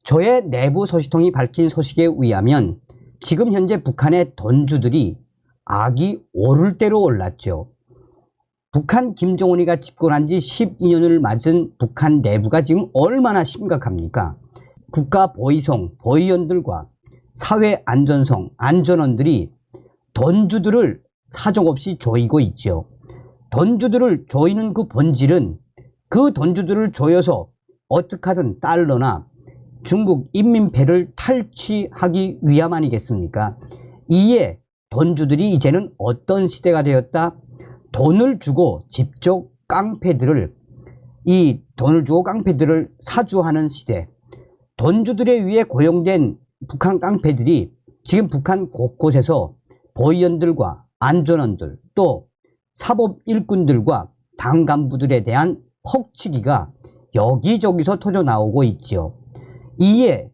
조의 내부 소식통이 밝힌 소식에 의하면 지금 현재 북한의 돈주들이 악이 오를 대로 올랐죠. 북한 김정은이가 집권한 지 12년을 맞은 북한 내부가 지금 얼마나 심각합니까? 국가 보위성, 보위원들과 사회 안전성, 안전원들이 돈주들을 사정없이 조이고 있죠. 돈주들을 조이는 그 본질은 그 돈주들을 조여서 어떻게 하든 달러나 중국 인민폐를 탈취하기 위함 아니겠습니까? 이에 돈주들이 이제는 어떤 시대가 되었다? 돈을 주고 직접 깡패들을 사주하는 시대. 돈주들에 의해 고용된 북한 깡패들이 지금 북한 곳곳에서 보위원들과 안전원들 또 사법 일꾼들과 당 간부들에 대한 퍽치기가 여기저기서 터져 나오고 있지요. 이에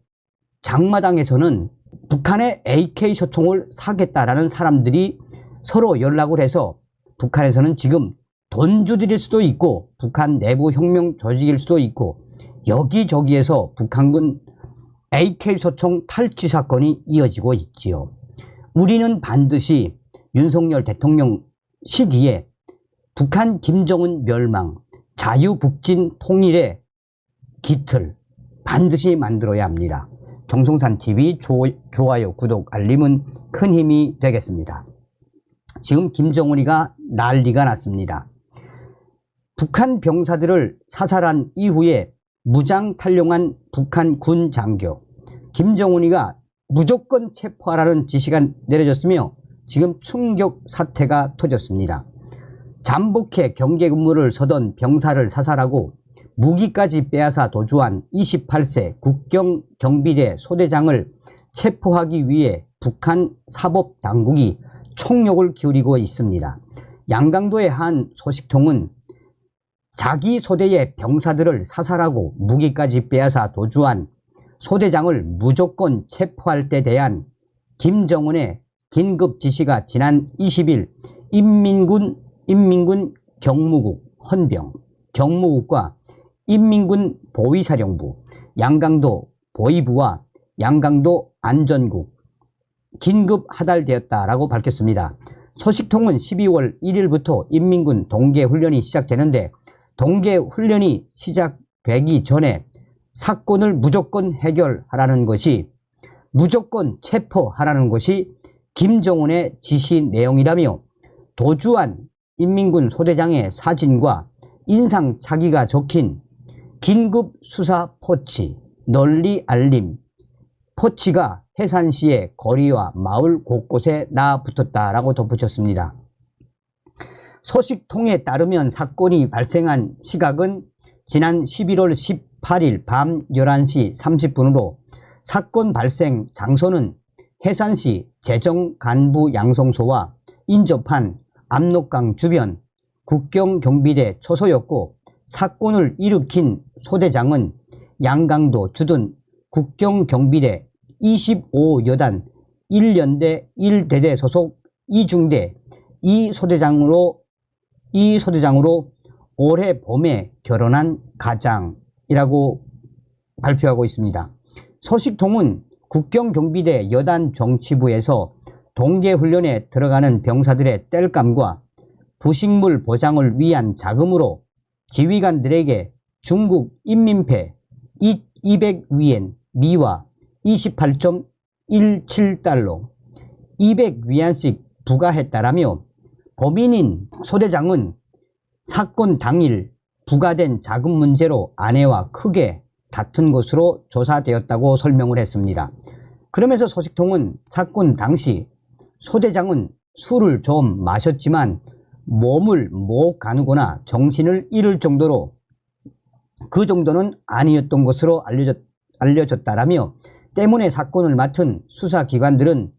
장마당에서는 북한의 AK 소총을 사겠다라는 사람들이 서로 연락을 해서 북한에서는 지금 돈주들일 수도 있고 북한 내부 혁명 조직일 수도 있고 여기저기에서 북한군 AK 소총 탈취 사건이 이어지고 있지요. 우리는 반드시 윤석열 대통령 시기에 북한 김정은 멸망, 자유북진 통일의 기틀 반드시 만들어야 합니다. 정성산TV 좋아요, 구독, 알림은 큰 힘이 되겠습니다. 지금 김정은이가 난리가 났습니다. 북한 병사들을 사살한 이후에 무장 탈영한 북한 군 장교 김정은이가 무조건 체포하라는 지시가 내려졌으며 지금 충격 사태가 터졌습니다. 잠복해 경계 근무를 서던 병사를 사살하고 무기까지 빼앗아 도주한 28세 국경경비대 소대장을 체포하기 위해 북한 사법당국이 총력을 기울이고 있습니다. 양강도의 한 소식통은 자기 소대의 병사들을 사살하고 무기까지 빼앗아 도주한 소대장을 무조건 체포할 때 대한 김정은의 긴급 지시가 지난 20일 인민군 경무국 헌병, 경무국과 인민군 보위사령부, 양강도 보위부와 양강도 안전국 긴급 하달되었다라고 밝혔습니다. 소식통은 12월 1일부터 인민군 동계훈련이 시작되는데 동계훈련이 시작되기 전에 사건을 무조건 해결하라는 것이 무조건 체포하라는 것이 김정은의 지시 내용이라며 도주한 인민군 소대장의 사진과 인상 차기가 적힌 긴급 수사 포치 널리 알림 포치가 해산시의 거리와 마을 곳곳에 나붙었다라고 덧붙였습니다. 소식통에 따르면 사건이 발생한 시각은 지난 11월 18일 밤 11시 30분으로 사건 발생 장소는 해산시 재정간부 양성소와 인접한 압록강 주변 국경경비대 초소였고 사건을 일으킨 소대장은 양강도 주둔 국경경비대 25여단 1연대 1대대 소속 이중대 이 소대장으로 올해 봄에 결혼한 가장이라고 발표하고 있습니다. 소식통은 국경경비대 여단 정치부에서 동계훈련에 들어가는 병사들의 땔감과 부식물 보장을 위한 자금으로 지휘관들에게 중국 인민폐 200위엔 미화 28.17달러 200위안씩 부과했다라며 범인인 소대장은 사건 당일 부과된 자금 문제로 아내와 크게 다툰 것으로 조사되었다고 설명을 했습니다. 그러면서 소식통은 사건 당시 소대장은 술을 좀 마셨지만 몸을 못 가누거나 정신을 잃을 정도로 그 정도는 아니었던 것으로 알려졌다라며 때문에 사건을 맡은 수사기관들은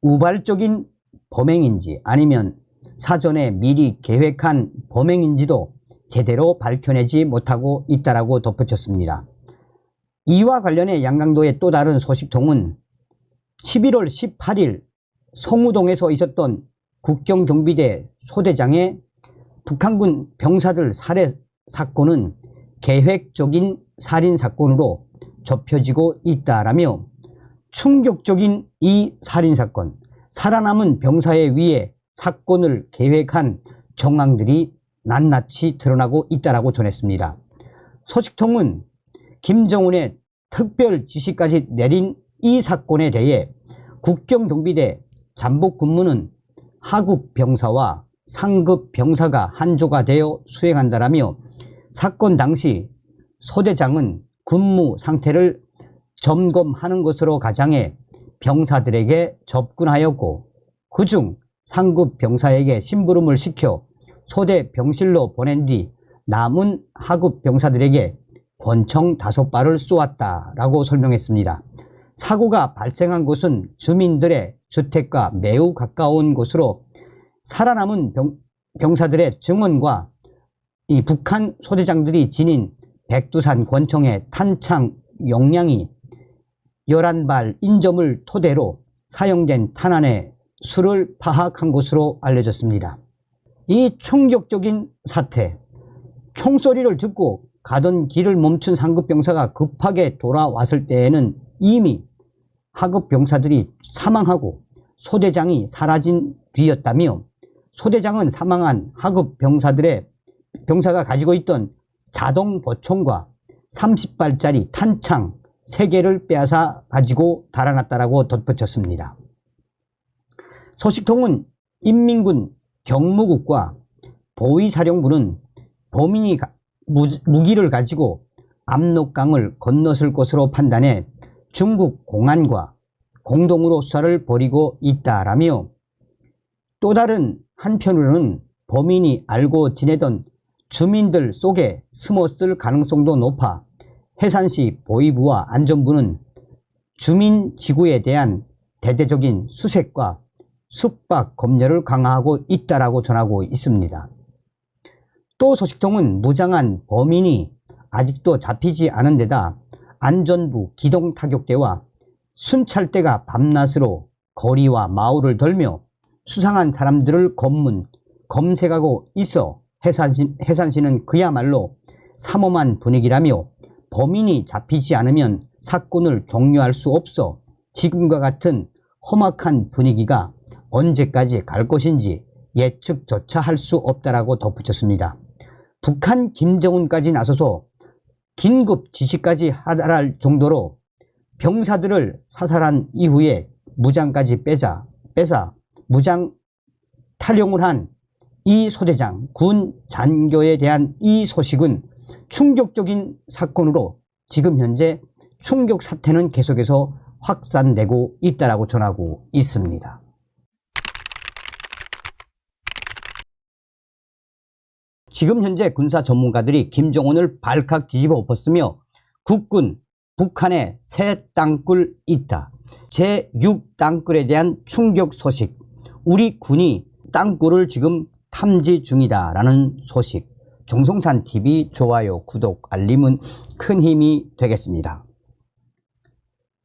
우발적인 범행인지 아니면 사전에 미리 계획한 범행인지도 제대로 밝혀내지 못하고 있다라고 덧붙였습니다. 이와 관련해 양강도의 또 다른 소식통은 11월 18일 성우동에서 있었던 국경경비대 소대장의 북한군 병사들 살해 사건은 계획적인 살인 사건으로 좁혀지고 있다라며 충격적인 이 살인사건, 살아남은 병사에 의해 사건을 계획한 정황들이 낱낱이 드러나고 있다라고 전했습니다. 소식통은 김정은의 특별 지시까지 내린 이 사건에 대해 국경경비대 잠복 근무는 하급 병사와 상급 병사가 한조가 되어 수행한다라며 사건 당시 소대장은 근무 상태를 점검하는 것으로 가장해 병사들에게 접근하였고 그중 상급 병사에게 심부름을 시켜 소대 병실로 보낸 뒤 남은 하급 병사들에게 권총 5발을 쏘았다라고 설명했습니다. 사고가 발생한 곳은 주민들의 주택과 매우 가까운 곳으로 살아남은 병사들의 증언과 이 북한 소대장들이 지닌 백두산 권총의 탄창 용량이 11발인 점을 토대로 사용된 탄환의 수를 파악한 것으로 알려졌습니다. 이 충격적인 사태, 총소리를 듣고 가던 길을 멈춘 상급병사가 급하게 돌아왔을 때에는 이미 하급병사들이 사망하고 소대장이 사라진 뒤였다며 소대장은 사망한 병사가 가지고 있던 자동 보총과 30발짜리 탄창 3개를 빼앗아 가지고 달아났다라고 덧붙였습니다. 소식통은 인민군 경무국과 보위사령부는 범인이 무기를 가지고 압록강을 건넜을 것으로 판단해 중국 공안과 공동으로 수사를 벌이고 있다라며 또 다른 한편으로는 범인이 알고 지내던 주민들 속에 숨었을 가능성도 높아 해산시 보위부와 안전부는 주민지구에 대한 대대적인 수색과 숙박 검열을 강화하고 있다라고 전하고 있습니다. 또 소식통은 무장한 범인이 아직도 잡히지 않은 데다 안전부 기동타격대와 순찰대가 밤낮으로 거리와 마을을 돌며 수상한 사람들을 검색하고 있어 해산시는 그야말로 삼엄한 분위기라며 범인이 잡히지 않으면 사건을 종료할 수 없어 지금과 같은 험악한 분위기가 언제까지 갈 것인지 예측조차 할 수 없다라고 덧붙였습니다. 북한 김정은까지 나서서 긴급 지시까지 하달할 정도로 병사들을 사살한 이후에 무장까지 빼사 무장 탈용을 한 이 소대장 군 잔교에 대한 이 소식은 충격적인 사건으로 지금 현재 충격 사태는 계속해서 확산되고 있다라고 전하고 있습니다. 지금 현재 군사 전문가들이 김정은을 발칵 뒤집어 엎었으며 국군 북한에 새 땅굴 있다. 제6땅굴에 대한 충격 소식. 우리 군이 땅굴을 지금 탐지 중이다 라는 소식. 정성산TV 좋아요, 구독, 알림은 큰 힘이 되겠습니다.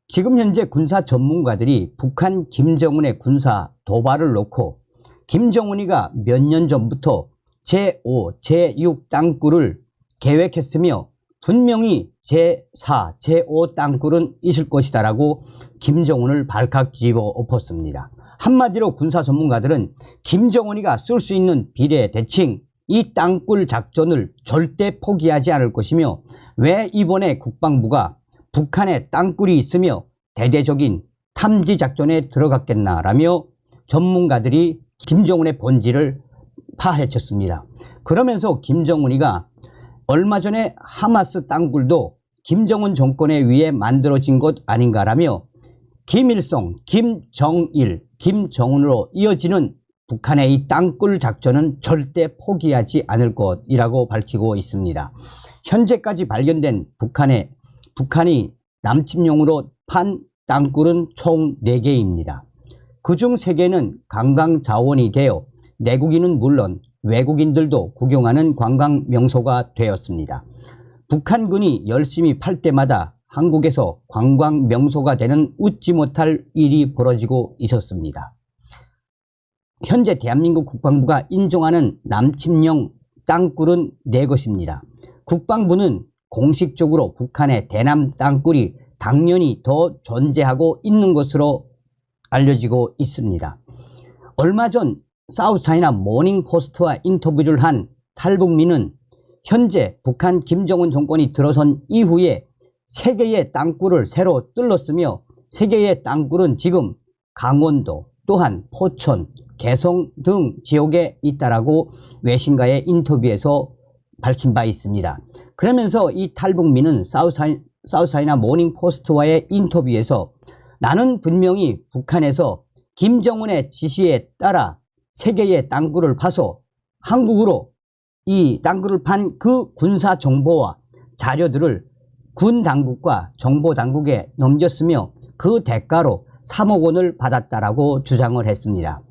지금 현재 군사 전문가들이 북한 김정은의 군사 도발을 놓고 김정은이가 몇 년 전부터 제5, 제6 땅굴을 계획했으며 분명히 제4, 제5 땅굴은 있을 것이다 라고 김정은을 발칵 뒤집어 엎었습니다. 한마디로 군사 전문가들은 김정은이가 쓸 수 있는 비례 대칭 이 땅굴 작전을 절대 포기하지 않을 것이며 왜 이번에 국방부가 북한에 땅굴이 있으며 대대적인 탐지 작전에 들어갔겠나라며 전문가들이 김정은의 본질을 파헤쳤습니다. 그러면서 김정은이가 얼마 전에 하마스 땅굴도 김정은 정권에 의해 만들어진 것 아닌가라며 김일성, 김정일, 김정은으로 이어지는 북한의 이 땅굴 작전은 절대 포기하지 않을 것이라고 밝히고 있습니다. 현재까지 발견된 북한이 남침용으로 판 땅굴은 총 4개입니다. 그중 3개는 관광 자원이 되어 내국인은 물론 외국인들도 구경하는 관광 명소가 되었습니다. 북한군이 열심히 팔 때마다 한국에서 관광 명소가 되는 웃지 못할 일이 벌어지고 있었습니다. 현재 대한민국 국방부가 인정하는 남침용 땅굴은 4곳입니다. 국방부는 공식적으로 북한의 대남 땅굴이 당연히 더 존재하고 있는 것으로 알려지고 있습니다. 얼마 전 사우스차이나 모닝포스트와 인터뷰를 한 탈북민은 현재 북한 김정은 정권이 들어선 이후에 3개의 땅굴을 새로 뚫었으며 3개의 땅굴은 지금 강원도 또한 포천, 개성 등 지역에 있다라고 외신과의 인터뷰에서 밝힌 바 있습니다. 그러면서 이 탈북민은 사우스차이나 모닝포스트와의 인터뷰에서 나는 분명히 북한에서 김정은의 지시에 따라 3개의 땅굴을 파서 한국으로 이 땅굴을 판 그 군사 정보와 자료들을 군 당국과 정보 당국에 넘겼으며 그 대가로 3억 원을 받았다라고 주장을 했습니다.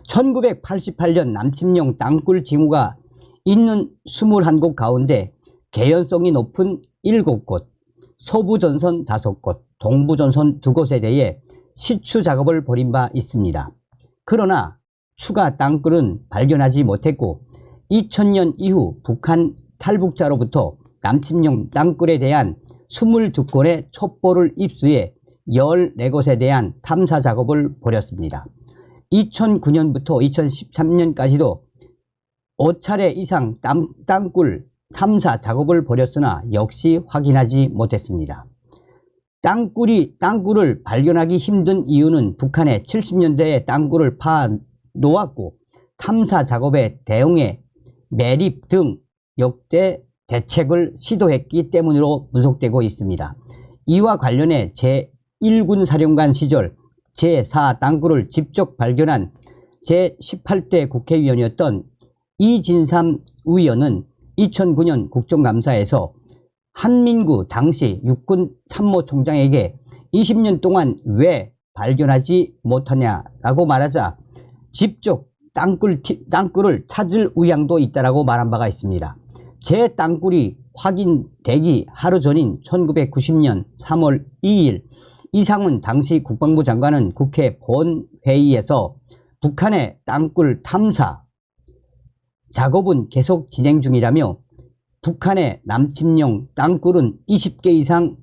1988년 남침용 땅굴 징후가 있는 21곳 가운데 개연성이 높은 7곳, 서부전선 5곳, 동부전선 2곳에 대해 시추 작업을 벌인 바 있습니다. 그러나 추가 땅굴은 발견하지 못했고 2000년 이후 북한 탈북자로부터 남침용 땅굴에 대한 22건의 첩보를 입수해 14곳에 대한 탐사 작업을 벌였습니다. 2009년부터 2013년까지도 5차례 이상 땅굴 탐사 작업을 벌였으나 역시 확인하지 못했습니다. 땅굴을 발견하기 힘든 이유는 북한의 70년대에 땅굴을 파 놓았고 탐사 작업에 대응해 매립 등 역대 대책을 시도했기 때문으로 분석되고 있습니다. 이와 관련해 제1군 사령관 시절 제4 땅굴을 직접 발견한 제18대 국회의원이었던 이진삼 의원은 2009년 국정감사에서 한민구 당시 육군 참모총장에게 20년 동안 왜 발견하지 못하냐라고 말하자 직접 땅굴을 찾을 의향도 있다라고 말한 바가 있습니다. 제 땅굴이 확인되기 하루 전인 1990년 3월 2일 이상훈 당시 국방부 장관은 국회 본회의에서 북한의 땅굴 탐사 작업은 계속 진행 중이라며 북한의 남침용 땅굴은 20개 이상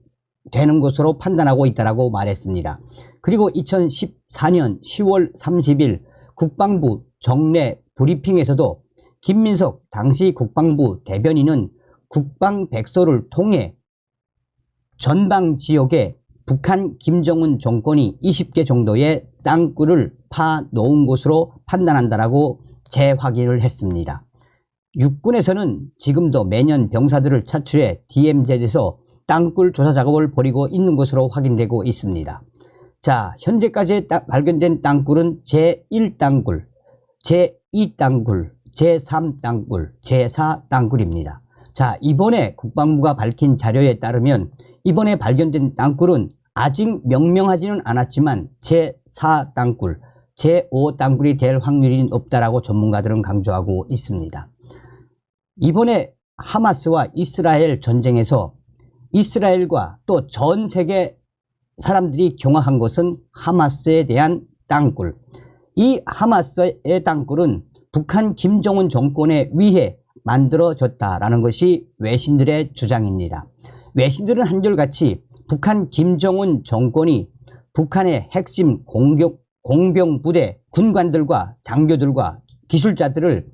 되는 것으로 판단하고 있다고 말했습니다. 그리고 2014년 10월 30일 국방부 정례 브리핑에서도 김민석 당시 국방부 대변인은 국방백서를 통해 전방 지역에 북한 김정은 정권이 20개 정도의 땅굴을 파 놓은 것으로 판단한다라고 재확인을 했습니다. 육군에서는 지금도 매년 병사들을 차출해 DMZ에서 땅굴 조사 작업을 벌이고 있는 것으로 확인되고 있습니다. 자, 현재까지 발견된 땅굴은 제1땅굴, 제2땅굴, 제3땅굴, 제4땅굴입니다. 자, 이번에 국방부가 밝힌 자료에 따르면 이번에 발견된 땅굴은 아직 명명하지는 않았지만 제4땅굴, 제5땅굴이 될 확률이 높다라고 전문가들은 강조하고 있습니다. 이번에 하마스와 이스라엘 전쟁에서 이스라엘과 또 전 세계 사람들이 경악한 것은 하마스에 대한 땅굴. 이 하마스의 땅굴은 북한 김정은 정권에 의해 만들어졌다라는 것이 외신들의 주장입니다. 외신들은 한결같이 북한 김정은 정권이 북한의 핵심 공병부대 군관들과 장교들과 기술자들을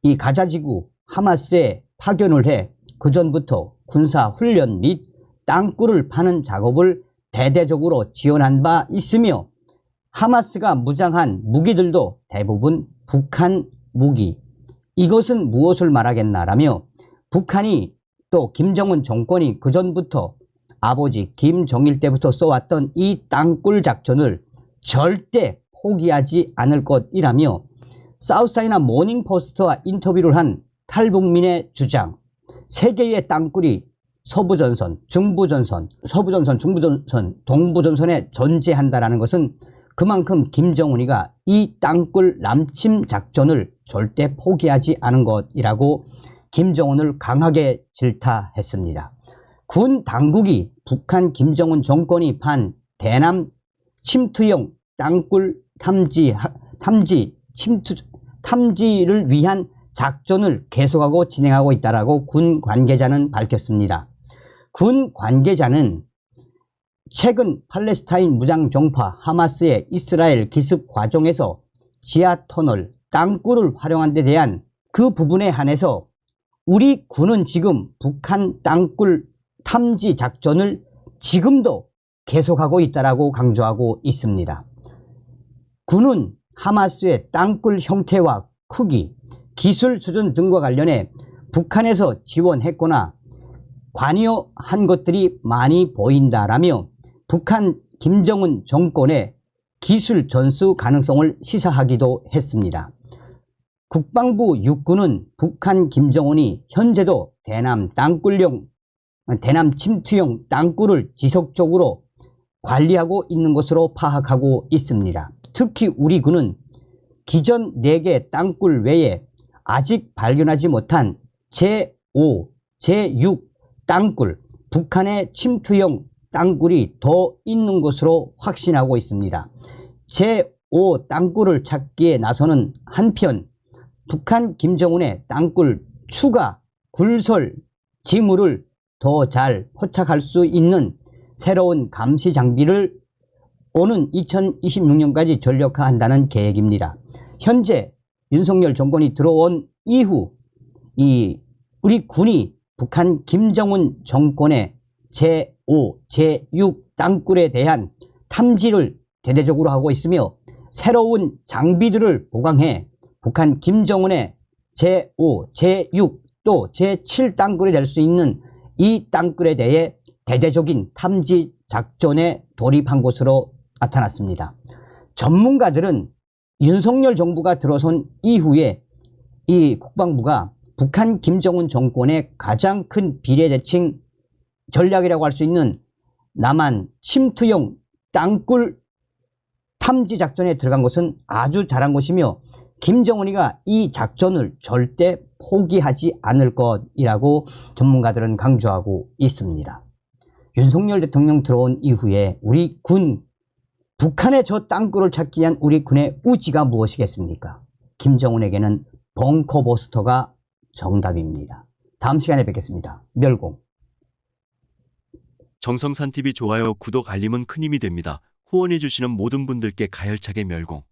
이 가자지구 하마스에 파견을 해 그전부터 군사훈련 및 땅굴을 파는 작업을 대대적으로 지원한 바 있으며 하마스가 무장한 무기들도 대부분 북한 무기. 이것은 무엇을 말하겠나라며 북한이 또 김정은 정권이 그전부터 아버지 김정일 때부터 써왔던 이 땅굴 작전을 절대 포기하지 않을 것이라며 사우스차이나 모닝포스트와 인터뷰를 한 탈북민의 주장, 3개의 땅굴이 서부전선, 중부전선, 중부전선, 동부전선에 존재한다는 것은 그만큼 김정은이가 이 땅굴 남침 작전을 절대 포기하지 않은 것이라고 김정은을 강하게 질타했습니다. 군 당국이 북한 김정은 정권이 판 대남 침투형 땅굴 탐지를 위한 작전을 계속하고 진행하고 있다라고 군 관계자는 밝혔습니다. 군 관계자는 최근 팔레스타인 무장정파 하마스의 이스라엘 기습 과정에서 지하터널, 땅굴을 활용한 데 대한 그 부분에 한해서 우리 군은 지금 북한 땅굴 탐지 작전을 지금도 계속하고 있다고 강조하고 있습니다. 군은 하마스의 땅굴 형태와 크기, 기술 수준 등과 관련해 북한에서 지원했거나 관여한 것들이 많이 보인다라며 북한 김정은 정권의 기술 전수 가능성을 시사하기도 했습니다. 국방부 육군은 북한 김정은이 현재도 대남 침투형 땅굴을 지속적으로 관리하고 있는 것으로 파악하고 있습니다. 특히 우리 군은 기존 4개 땅굴 외에 아직 발견하지 못한 제5, 제6 땅굴, 북한의 침투형 땅굴이 더 있는 것으로 확신하고 있습니다. 제5 땅굴을 찾기에 나서는 한편 북한 김정은의 땅굴 추가 굴설 징후를 더 잘 포착할 수 있는 새로운 감시 장비를 오는 2026년까지 전력화한다는 계획입니다. 현재 윤석열 정권이 들어온 이후 우리 군이 북한 김정은 정권의 제5, 제6 땅굴에 대한 탐지를 대대적으로 하고 있으며 새로운 장비들을 보강해 북한 김정은의 제5, 제6 또 제7 땅굴이 될 수 있는 이 땅굴에 대해 대대적인 탐지 작전에 돌입한 것으로 나타났습니다. 전문가들은 윤석열 정부가 들어선 이후에 이 국방부가 북한 김정은 정권의 가장 큰 비례대칭 전략이라고 할 수 있는 남한 침투형 땅굴 탐지 작전에 들어간 것은 아주 잘한 것이며 김정은이가 이 작전을 절대 포기하지 않을 것이라고 전문가들은 강조하고 있습니다. 윤석열 대통령 들어온 이후에 우리 군, 북한의 저 땅굴을 찾기 위한 우리 군의 우지가 무엇이겠습니까? 김정은에게는 벙커버스터가 정답입니다. 다음 시간에 뵙겠습니다. 멸공. 정성산TV 좋아요, 구독, 알림은 큰 힘이 됩니다. 후원해주시는 모든 분들께 가열차게 멸공.